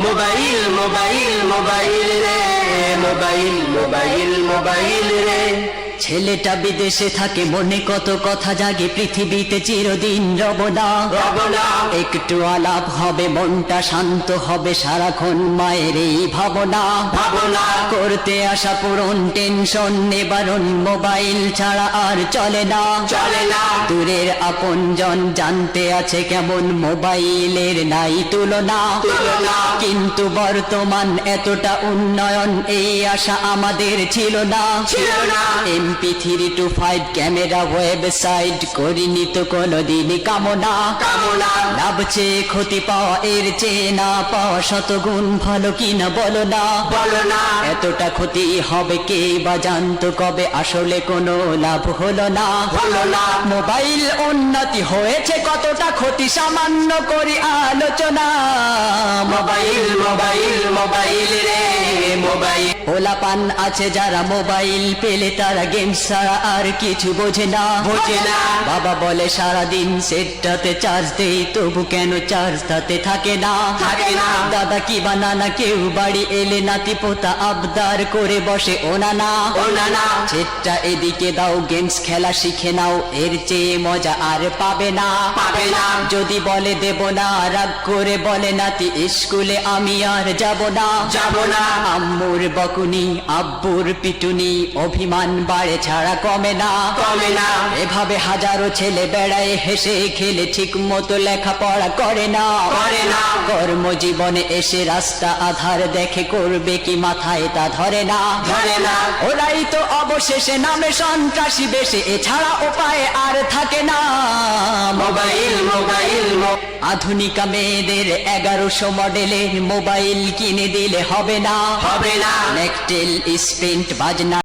Mobile mobile mobile রে, mobile mobile mobile রে। ছেলেটা বিদেশে থাকে, মনে কত কথা জাগে, পৃথিবীতে চিরদিন রব না। একটু আলাপ হবে, মনটা শান্ত হবে, সারাক্ষণ মায়ের এই ভাবনা। করতে আসা পূরণ, টেনশন নিবারণ, মোবাইল ছাড়া আর চলে না। দূরের আপনজন জানতে আছে কেমন, মোবাইলের নাই তুলনা। কিন্তু বর্তমান এতটা উন্নয়ন, এই আশা আমাদের ছিল না। MP3 to 5 ক্যামেরা, ওয়েবসাইট করিনি তো কোনদিন কামনা। লাভ চেয়ে ক্ষতি পাওয়া, এর চেয়ে না পাওয়া শতগুণ ভালো কিনা বলো না। এতটা ক্ষতি হবে কে বা জানতো কবে, আসলে কোনো লাভ হলো না। মোবাইল উন্নতি হয়েছে কতটা, ক্ষতি সামান্য করি আলোচনা। মোবাইল মোবাইল মোবাইল রে, মোবাইল। পোলাপান আছে যারা মোবাইল পেলে তারা গেম ছাড়া আর কিছু বোঝে না। বাবা বলে সারাদিন সেটটাতে চার্জ দেই, তবু কেন চার্জ তাতে থাকে না। দাদা কি বা নানা কেউ বাড়ি এলে নাতি পোতা আবদার করে বসে ওনানা। সেটটা এদিকে দাও, গেমস খেলা শিখে নাও, এর চেয়ে মজা আর পাবে না। যদি বলে দেব না, রাগ করে বলে নাতি স্কুলে আমি আর যাব না। আম্মুর বকুনি, আব্বুর পিটুনি, অভিমান বাড়ে ছাড়া কমে না। এভাবে হাজারো ছেলে বেড়ায় হেসে খেলে, ঠিক মতো লেখাপড়া করে না। কর্মজীবনে এসে রাস্তা আধার দেখে, করবে কি মাথায় তা ধরে না। ওরাই তো অবশেষে নামে সন্ত্রাসী বেশে, এছাড়া উপায় আর থাকে না। Mobile mobile. আধুনিকা মেয়েদের 1100 মডেলের মোবাইল কিনে দিলে হবে না। নেকটেল স্প্রিন্ট বাজনা